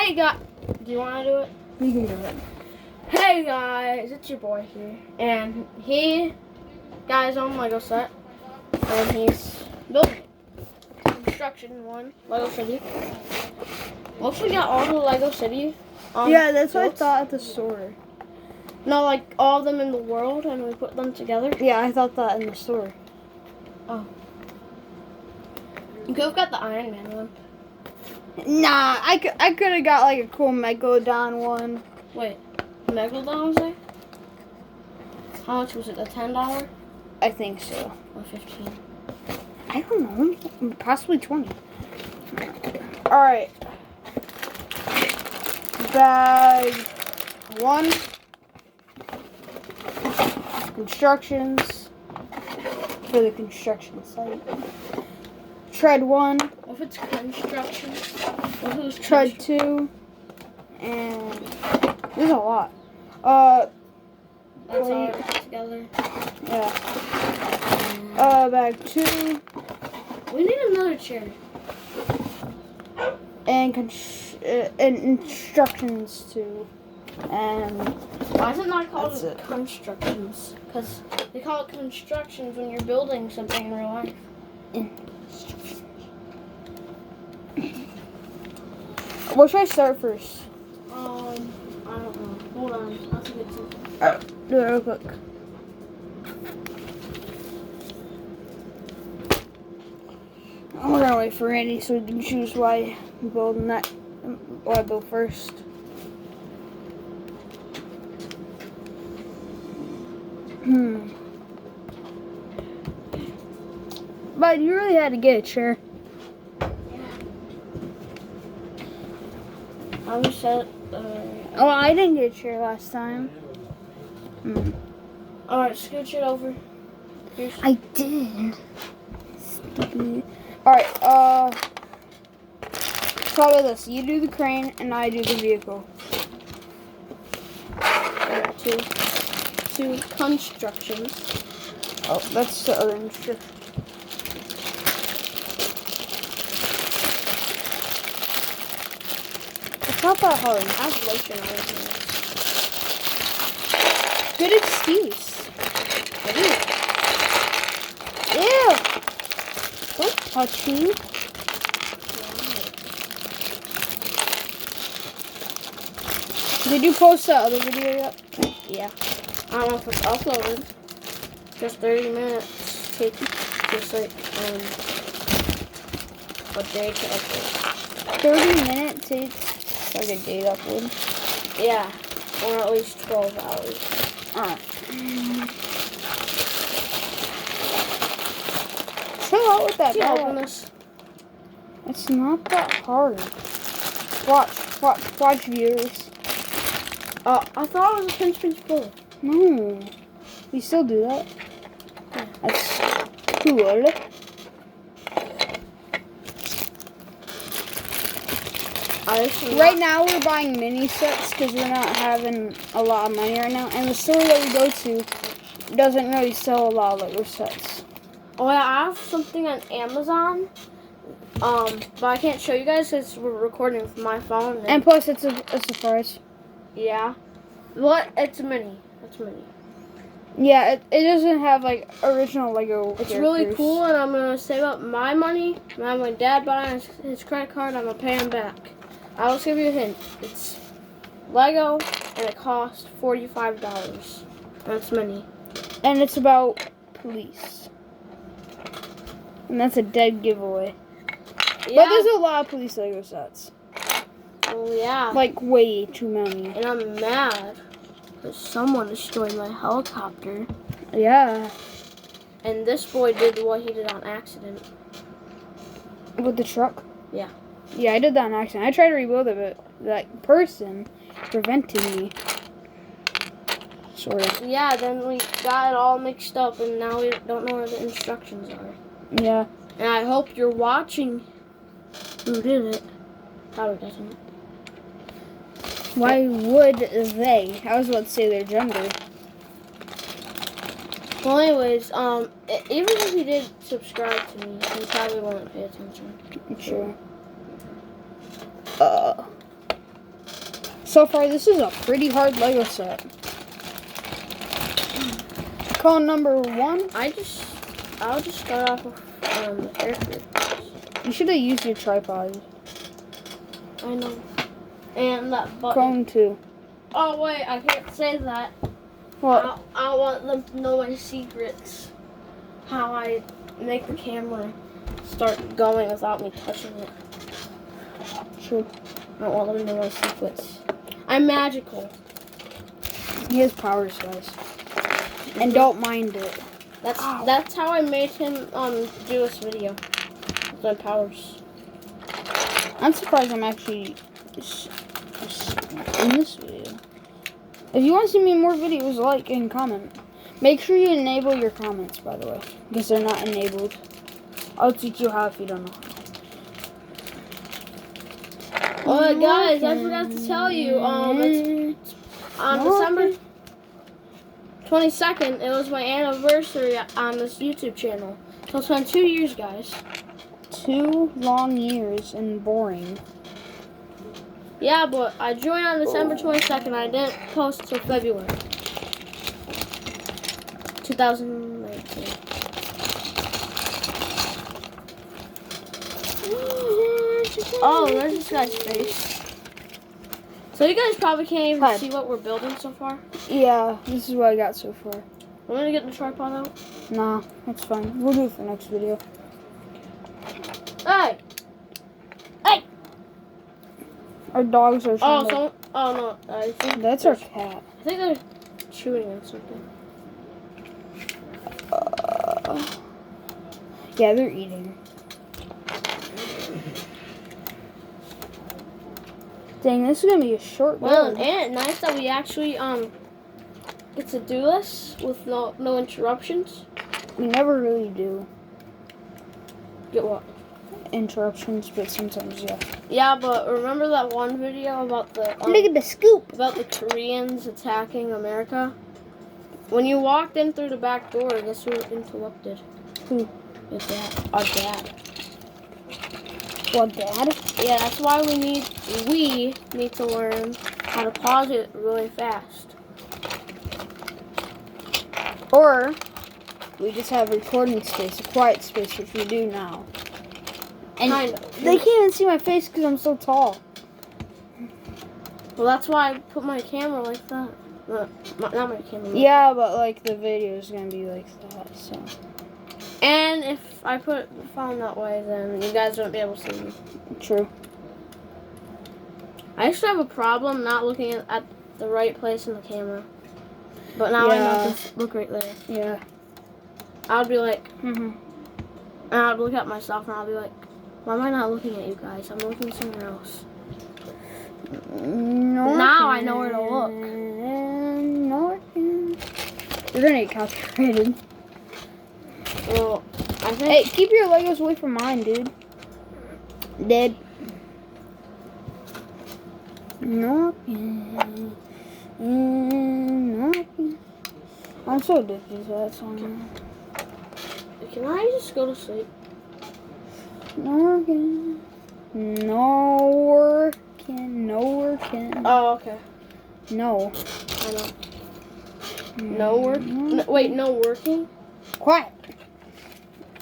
Hey guys, do you want to do it? You can do it. Hey guys, it's your boy here, and he got his own Lego set, and he's building it. Construction one, Lego City. Looks like we got all the Lego City. Yeah, that's what I built. thought at the store. No, like all of them in the world, and we put them together. Yeah, I thought that in the store. Oh. You could have got the Iron Man one. Nah, I could have got like a cool Megalodon one. Wait, Megalodon was there? How much was it? A $10 I think so. or 15? I don't know. Possibly 20. Alright. Bag 1. Constructions for the construction site. Tread 1. What if it's construction? What if it was Tread 2. And there's a lot. That's all put together. Yeah. Bag 2. We need another chair. And instructions 2. And Why is it not called That's it. constructions? Because they call it constructions when you're building something in real life. Where should I start first? I don't know. Hold on. I'll have to get some. Do it real quick. We're gonna wait for Randy so we can choose why we build next. Why I build first. But you really had to get a chair. I was set. Oh, I didn't get a chair last time. Alright, scooch it over. Here's. I did. Alright, how about this? You do the crane and I do the vehicle. Two constructions. Oh, that's the other instruction. It's not that hard. I have lotion on it. Good excuse. Ew. Don't touch me. Did you post that other video yet? Yeah. I don't know if it's uploaded. Just 30 minutes. Take just like a day to upload. 30 minutes takes like a day to upload. Yeah. Or at least 12 hours. Alright. Chill out with that Can you bag. open this? It's not that hard. Watch viewers. I thought it was a pinch pull. No. We still do that. That's cool. Right now we're buying mini sets because we're not having a lot of money right now. And the store that we go to doesn't really sell a lot of Lego sets. Oh yeah, I have something on Amazon. But I can't show you guys since we're recording with my phone. And plus it's a surprise. Yeah. What? It's a mini. It's mini. Yeah, it doesn't have like original Lego It's characters. really cool, and I'm gonna save up my money. My dad bought it on his credit card. I'm gonna pay him back. I'll just give you a hint. It's Lego, and it costs $45. That's mini. And it's about police. And that's a dead giveaway. Yeah. But there's a lot of police Lego sets. Oh yeah. Like way too many. And I'm mad because someone destroyed my helicopter. Yeah. And this boy did what he did on accident. With the truck? Yeah. Yeah, I did that on accident. I tried to rebuild it, but that person prevented me. Sort of. Yeah, then we got it all mixed up, and now we don't know where the instructions are. Yeah. And I hope you're watching who did it. Probably doesn't. Why would they? I was about to say their gender. Well, anyways, even if he did subscribe to me, he probably won't pay attention. Sure. So far, this is a pretty hard Lego set. Call number 1. I'll just start off with the characters. You should have used your tripod. I know. And that button. Cone 2. Oh wait, I can't say that. What? I want them to know my secrets. How I make the camera start going without me touching it. True. I don't want them to know my secrets. I'm magical. He has powers, guys. And don't mind it. That's how I made him do this video. With my powers. I'm surprised I'm actually in this video. If you want to see me in more videos, like and comment. Make sure you enable your comments, by the way, because they're not enabled. I'll teach you how if you don't know. Oh, guys, I forgot to tell you. It's on December 22nd, it was my anniversary on this YouTube channel. So it's been 2 years, guys. 2 long years and boring. Yeah, but I joined on December 22nd. I didn't post till February 2019. Oh, there's this guy's face. So you guys probably can't even see what we're building so far. Yeah, this is what I got so far. I'm gonna get the tripod out. Nah, that's fine. We'll do it for next video. Hey! Hey! Our dogs are trying to... Oh no, I think That's our cat. I think they're chewing on something. Yeah, they're eating. Dang, this is gonna be a short Well, build. and nice that we actually get to do this with no interruptions. We never really do Get what? interruptions, but sometimes, yeah. Yeah, but remember that one video about the Look at the scoop. about the Koreans attacking America? When you walked in through the back door, guess who interrupted? Who? Your dad. Our dad. What, Dad? Yeah, that's why we need to learn how to pause it really fast. Or we just have a recording space, a quiet space, which we do now. And Kind of. they can't even see my face because I'm so tall. Well, that's why I put my camera like that. Not my camera. Yeah, but like the video is gonna be like that, so. And if I put the phone that way, then you guys won't be able to see me. True. I used to have a problem not looking at the right place in the camera. But now I know to look right there. Yeah. I would be like, Mhm. and I'd look at myself and I'd be like, why am I not looking at you guys? I'm looking somewhere else. Now I know where to look. You're gonna get copyrighted. Well, I think. Hey, keep your Legos away from mine, dude. Dead. I'm so addicted to that song. Can I just go to sleep? No working. Oh, okay. No. I know. No work? No, wait, no working? Quiet.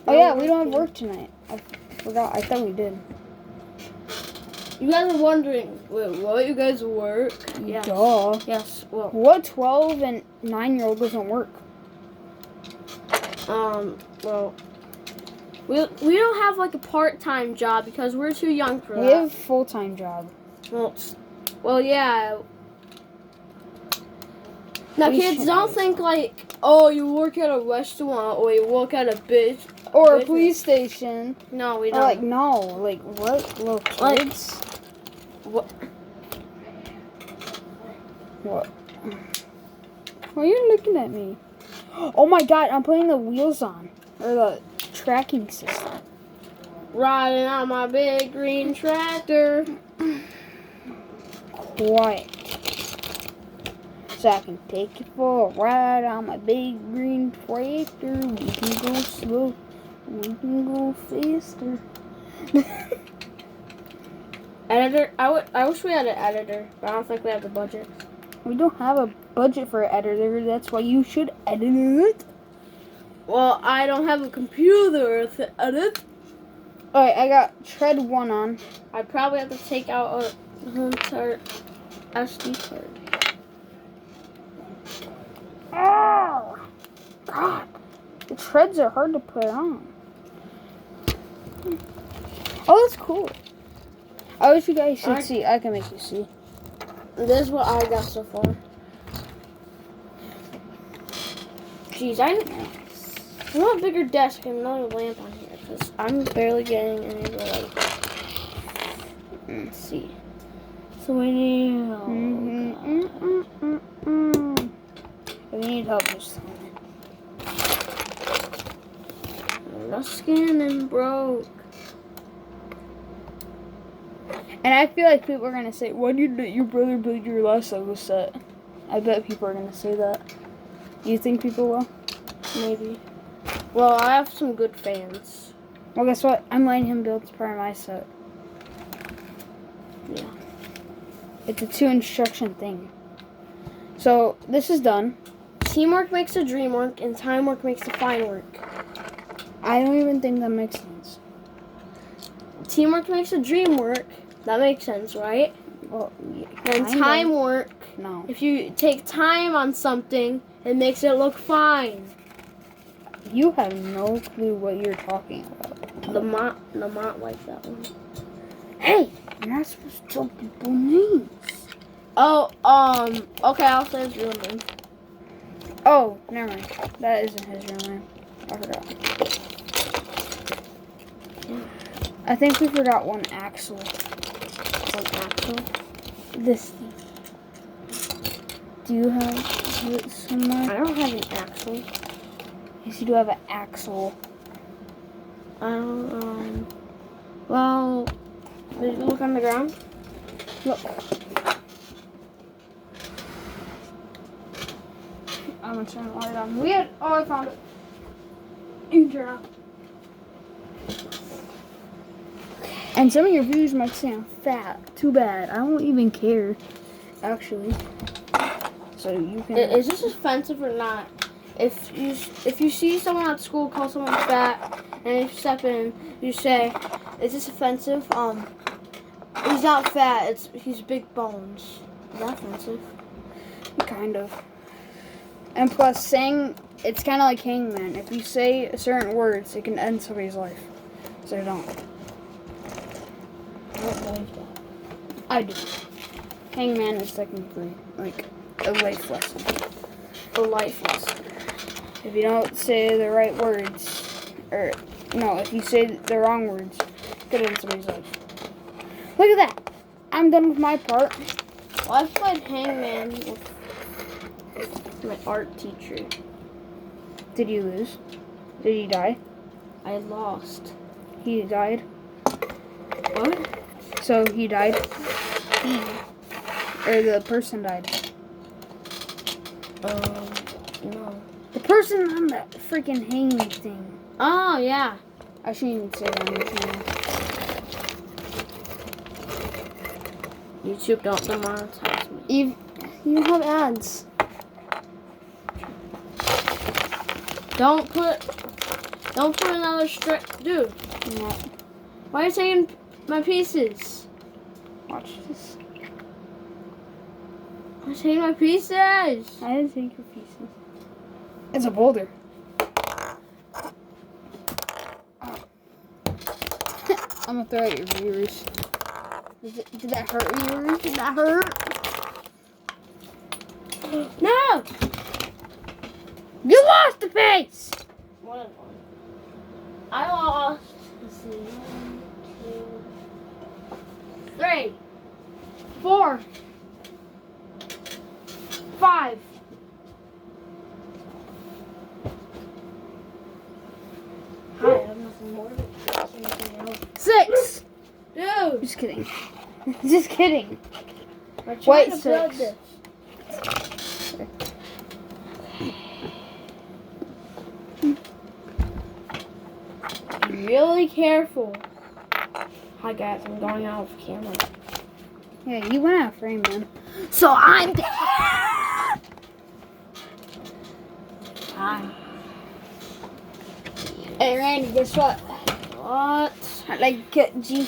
Oh No yeah, we don't have working. work tonight. I forgot. I thought we did. You guys are wondering, wait, what? You guys work? Yes. Duh. Yes, well. What 12 and 9-year-old doesn't work? Well, we don't have like a part-time job because we're too young for We that. have a full-time job. Well, yeah. Now, We kids, should- don't think like, oh, you work at a restaurant or you work at a bitch. Or a business. police station. No, we Or don't. like, no. Like, what? Little kids? What? What? Why are you looking at me? Oh my god, I'm putting the wheels on. Or the tracking system. Riding on my big green tractor. Quiet. So I can take you for a ride on my big green tractor. We can go slow. We can go faster. Editor. I wish we had an editor, but I don't think we have the budget. We don't have a budget for an editor. That's why you should edit it. Well, I don't have a computer to edit. Alright, I got tread 1 on. I'd probably have to take out a whole entire SD card. Oh, God. The treads are hard to put on. Oh, that's cool. I wish you guys could see. I can make you see. This is what I got so far. Jeez, I want a bigger desk and another lamp on here because I'm barely getting any of the light. Let's see. So we need. If you need help, just tell me. Ruskin and broke. And I feel like people are gonna say, "Why did your brother build your last Lego set?" I bet people are gonna say that. Do you think people will? Maybe. Well, I have some good fans. Well, guess what? I'm letting him build part of my set. Yeah. It's a 2 instruction thing. So this is done. Teamwork makes the dream work, and time work makes the fine work. I don't even think that makes sense. Teamwork makes the dream work. That makes sense, right? Well, yeah, And time work. No. If you take time on something, it makes it look fine. You have no clue what you're talking about. Lamont liked that one. Hey, you're not supposed to tell people names. Oh, okay, I'll say his real name. Oh, never mind. That isn't his real name. I forgot. I think we forgot one axle. One axle? This thing. Do you have it somewhere? I don't have an axle. Yes, you do have an axle. I don't, well, did you look on the ground? Look. I'm gonna turn the light on. I found it. You can turn it on. And some of your views might say I'm fat. Too bad. I don't even care, actually. So you can. Is this offensive or not? If you see someone at school call someone fat, and you step in, you say, "Is this offensive?" He's not fat. He's big bones. Is that offensive? Kind of. And plus, saying it's kind of like Hangman. If you say certain words, it can end somebody's life. So don't. I don't believe that. I do. Hangman is technically like a life lesson. A life lesson. If you don't say the right words, or no, if you say the wrong words, it could end somebody's life. Look at that. I'm done with my part. Well, I played Hangman with my art teacher. Did you lose? Did he die? I lost. He died. What? So he died? Or the person died? No. The person on that freaking hanging thing. Oh, yeah. I shouldn't even say that on your channel. YouTube don't demonetize me. You have ads. Don't put another strip. Dude, No. why are you taking my pieces? Watch this. I'm taking my pieces. I didn't take your pieces. It's a boulder. Oh. I'm gonna throw at your viewers. Did that hurt, viewers? Did that hurt? No! You lost the piece! One. I lost. Let's see. 1, 2, 3, 4, 5. I have nothing more. 6! Dude! Just kidding. Just kidding. I'm trying White to build 6. this. Be really careful. Hi guys, I'm going out of camera. Yeah, you went out of frame, man. So I'm dead. Hi. Hey, Randy, guess what? What? I like cut G.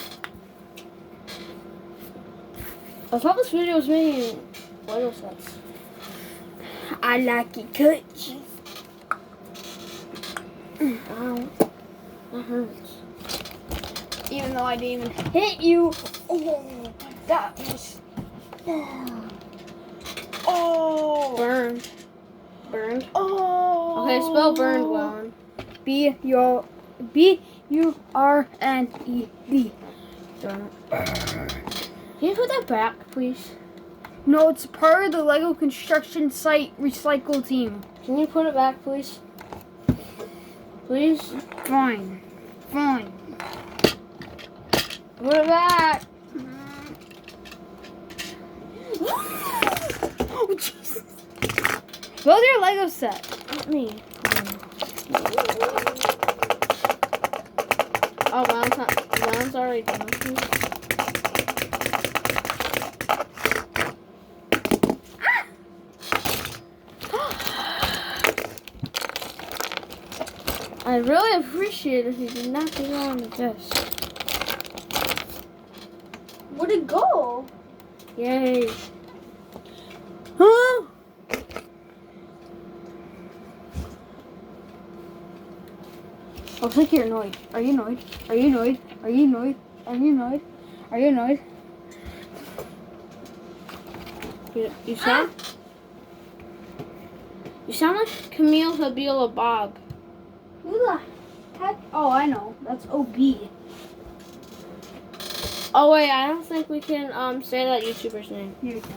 I thought this video was making Lego sets. I like it cut G. Ow. That hurts. Even though I didn't even hit you. Oh, that was. Oh. Burned. Burned. Oh. Okay, spell burned well. B-U-R-N-E-D. Darn it. Can you put that back, please? No, it's part of the Lego construction site recycle team. Can you put it back, please? Please? Fine. Fine. Put it back. Oh, Jesus. Build your Lego set. Not me. Oh, mine's already done. I'd really appreciate it if you did not get on the desk. Where'd it go? Yay. Huh? I think you're annoyed. Are you annoyed? Are you annoyed? Are you annoyed? Are you annoyed? Are you annoyed? You sound? You sound like Camille Habila Bob. Who the heck? Oh, I know. That's OB. Oh wait, I don't think we can say that YouTuber's name. Here we go.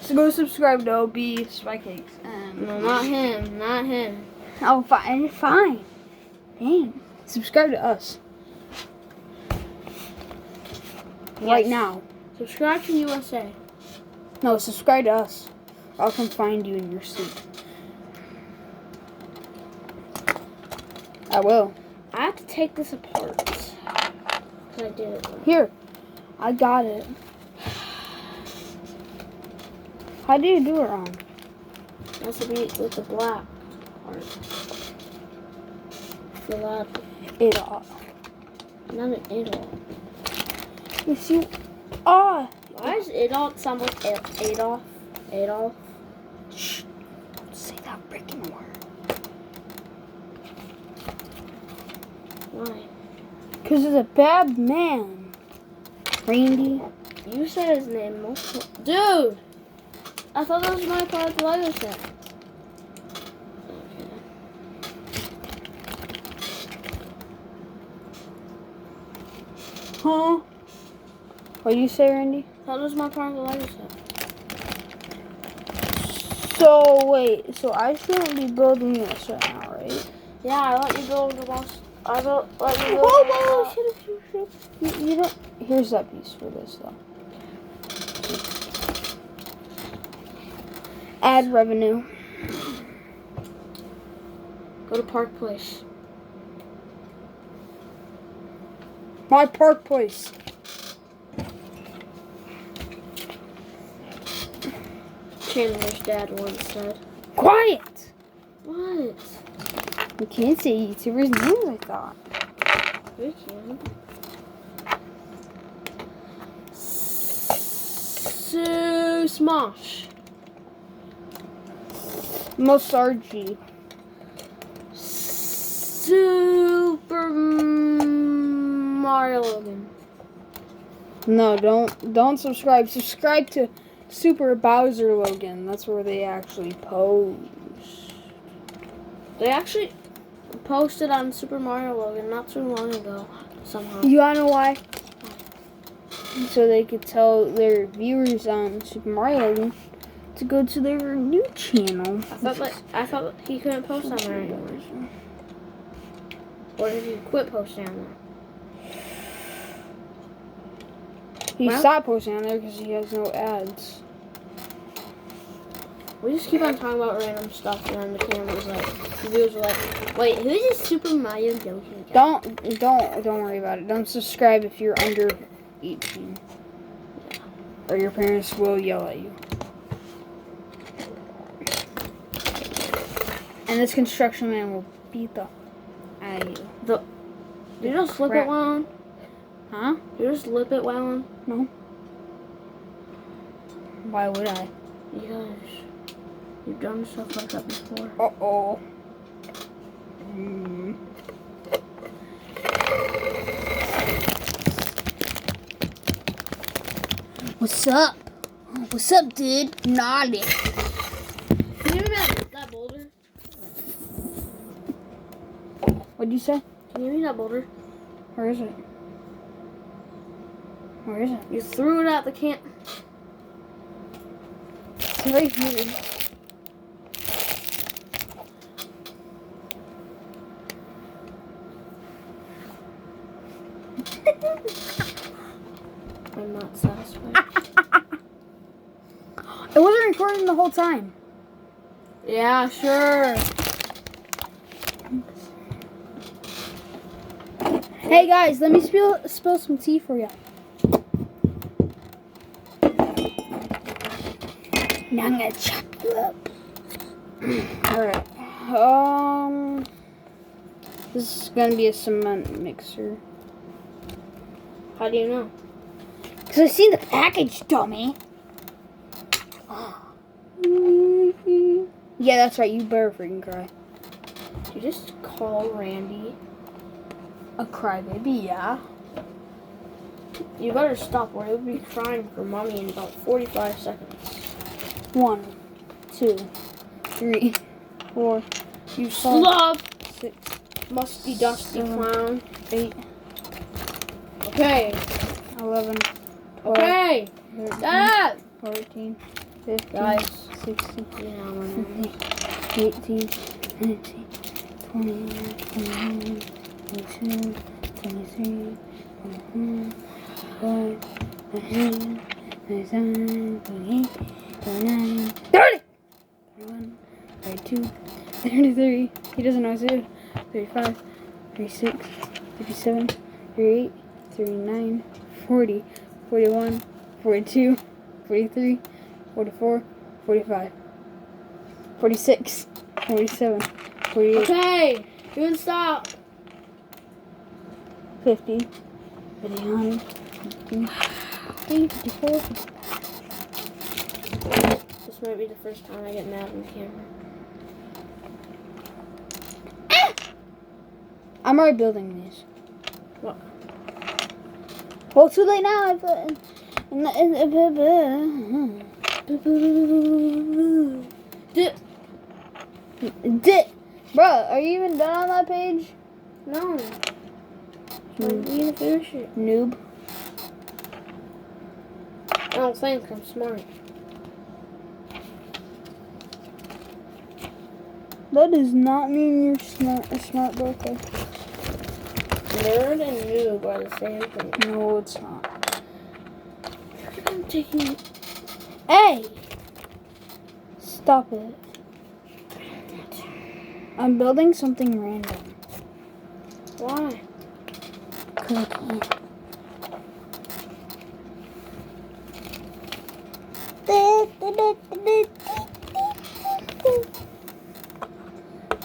So go subscribe to OB Spy Cakes. No, not him. Not him. Oh, fine. Fine. Dang. Subscribe to us. Right Yes. now. Subscribe to USA. No, subscribe to us. I'll come find you in your sleep. I will. I have to take this apart. Cause I did it. Here. I got it. How do you do it wrong? That's to be with the black part. The lab. It all. Not an Adolf. Yes, you are. Why does Adolf sound like Adolf? Adolf? Shh. Don't say that freaking word. Why? Because he's a bad man. Randy. You said his name multiple. Dude! I thought that was my part of the Lego set. Okay. Huh? What did you say, Randy? I thought it was my part of the Lego set. So, wait. So I shouldn't be building this right now, right? Yeah, I let you build the most. Let you build. Whoa, shut up. You don't. Here's that piece for this, though. Add revenue. Go to Park Place. My Park Place. Chandler's dad once said. Quiet. What? You can't say YouTubers' names, I thought. We can. So Smosh. Mosargi. Super Mario Logan. No, don't subscribe. Subscribe to Super Bowser Logan. That's where they actually post. They actually posted on Super Mario Logan not too long ago, somehow. You wanna know why? So they could tell their viewers on Super Mario Logan to go to their new channel. I thought he couldn't post on there anymore. Or did he quit posting on there? He Well- stopped posting on there because he has no ads. We just keep on talking about random stuff, and then the camera's like, the viewers are like, wait, who's this Super Mario Logan guy? Don't worry about it. Don't subscribe if you're under 18. or your parents will yell at you. And this construction man will beat the out of you. You just lip it, Wallon? Huh? You just lip it, Wallon? No. Why would I? Because you've done stuff like that before. Uh-oh. What's up? What's up, dude? Naughty. Can you give me that boulder? What'd you say? Can you give me that boulder? Where is it? Where is it? You threw it out the can. It's right here. I'm not satisfied. It wasn't recording the whole time. Yeah, sure. Hey guys, let me spill some tea for you. Now I'm gonna chop you up. Alright. This is gonna be a cement mixer. How do you know? Cause I seen the package, dummy. Yeah, that's right. You better freaking cry. Did you just call Randy A crybaby, yeah. You better stop or he'll be crying for mommy in about 45 seconds. 1, 2, 3, 4. You slob! 6, Musty dusty 7, clown. 8. Okay. 11. 12, Okay. 13, Dad! 14. 15. Guys. 16. Yeah, 17. 18. 19. 20. 21. 22. 23. 24. 25. 26. 27. 28. 29. 30! 31. 32. 33. He doesn't know what to do. 35. 36. 37. 38. 39. 40. 41. 42. 43. 44. 45. 46. 47. 48. Okay. You can stop. 50. 51. 53. 54. This might be the first time I get mad on camera. I'm already building these. What? Well, too late now. Bro, are you even done on that page? No. I'm gonna finish it. Noob. I don't think I'm smart. That does not mean you're a smart broker. Nerd and noob are the same thing. No, it's not. I'm taking. Hey! Stop it. I'm building something random. Why? Cause I can.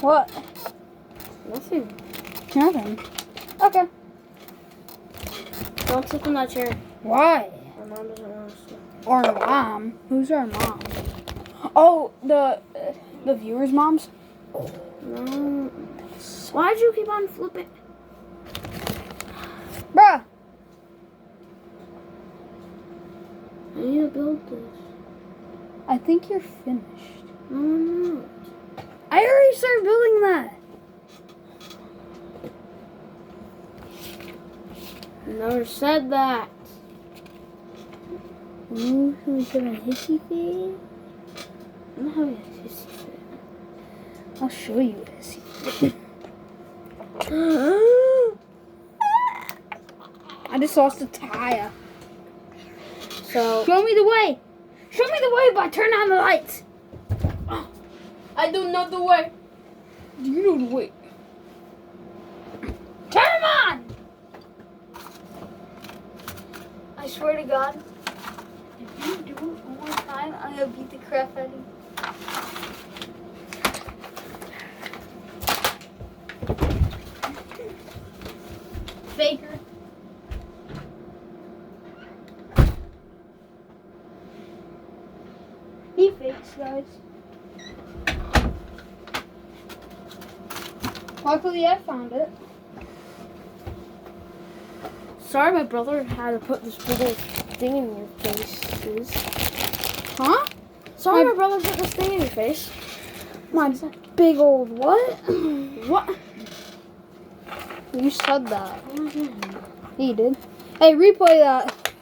What? Nothing. Nothing. Okay. Don't sit in that chair. Why? My mom doesn't want us to. Our mom? Who's our mom? Oh, the viewers' moms? No. Why'd you keep on flipping? Bruh! I need to build this. I think you're finished. No, I'm not. I already started building that. Never said that. Ooh, can we put a hissy fit? I'm not having a hissy fit. I'll show you a hissy fit. I just lost a tire. So Show me the way. Show me the way by turning on the lights. I do know the way. You know the way. Turn them on. I swear to God, If you do it one more time, I'm gonna beat the crap out of you. Faker. He fakes, guys. Luckily, I found it. Sorry, my brother had to put this big old thing in your faces. Huh? Sorry, my brother put this thing in your face. My big old what? What? You said that. He did. Hey, replay that.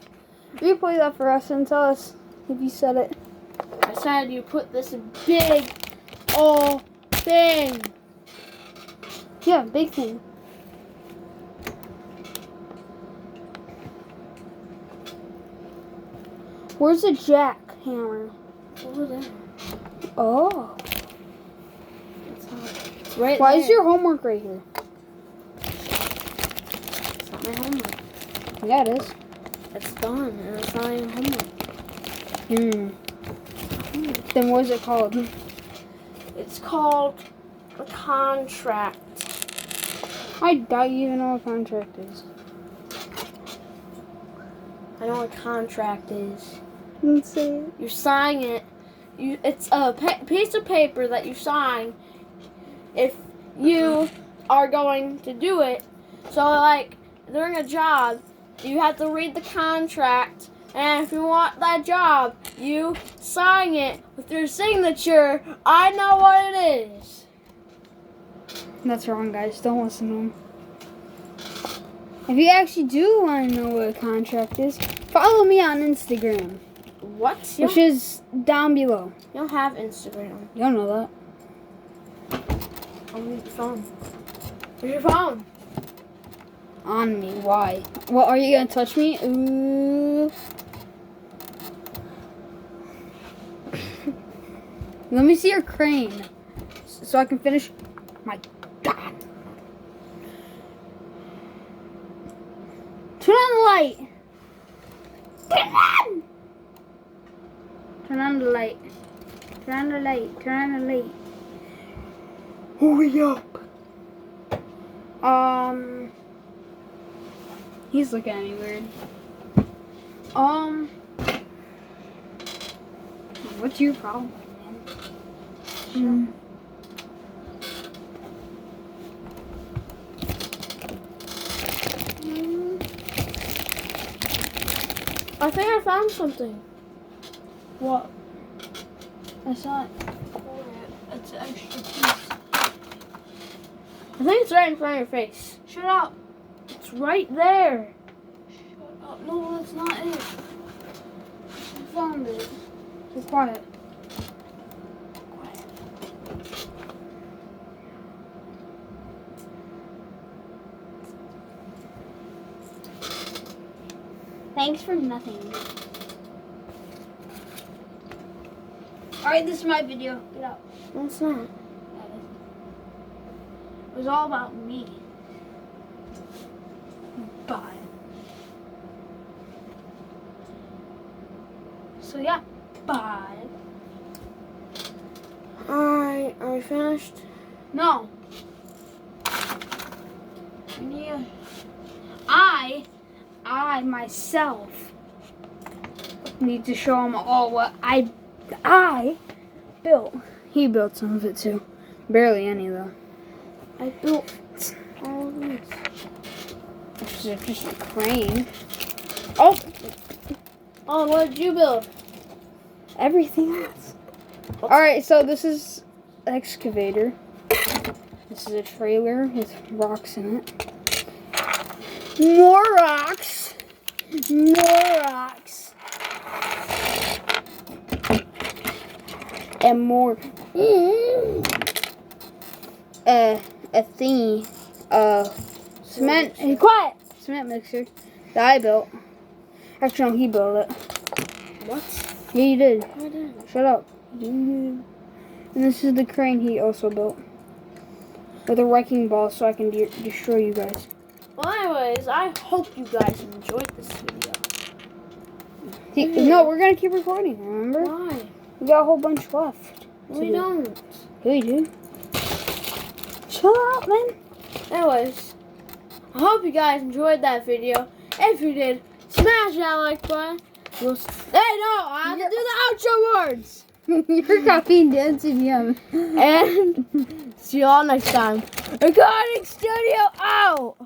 Replay that for us and tell us if you said it. I said you put this big old thing. Yeah, big thing. Where's the jackhammer? Over there. Oh. It's right Why there. is your homework right here? It's not my homework. Yeah, it is. It's done, and it's not even homework. Then what is it called? It's called a contract. I doubt you even know what contract is. I know what a contract is. Let's see. You sign it. It's a piece of paper that you sign if you are going to do it. So, like, during a job, you have to read the contract. And if you want that job, you sign it with your signature. I know what it is. That's wrong, guys. Don't listen to him. If you actually do want to know what a contract is, follow me on Instagram. What? Which is down below. You don't have Instagram. You don't know that. I'll use your phone. Where's your phone? On me. Why? Well, are you going to touch me? Ooh. Let me see your crane. So I can finish. My God. Turn on the light. Turn on the light. Turn on the light. Turn on the light. Hurry up. He's looking at me weird. What's your problem, man? I think I found something. What? That's not. It's an extra piece. I think it's right in front of your face. Shut up. It's right there. Shut up. No, that's not it. I found it. Be quiet. Thanks for nothing. Alright, this is my video. Get out. No, it's not. It was all about me. Bye. So yeah, bye. Alright, are we finished? No. Yeah. I myself need to show him all what I built. He built some of it too. Barely any though. I built all of this. It's just a crane. Oh! Oh, what did you build? Everything else. Alright, so this is excavator. This is a trailer with rocks in it. More rocks. More rocks. And more. A thingy. Cement. Hey, quiet. Cement mixer that I built. Actually, no, he built it. What? Yeah, he did. I didn't. Shut up. And this is the crane he also built. With a wrecking ball so I can destroy you guys. Well, anyways, I hope you guys enjoyed this video. No, we're gonna keep recording, remember? Why? We got a whole bunch left. We don't. Yeah, we do. Chill out, man. Anyways, I hope you guys enjoyed that video. If you did, smash that like button. Hey, no, I have to do the outro words. You're copying dancing, yum. And see you all next time. Recording studio out.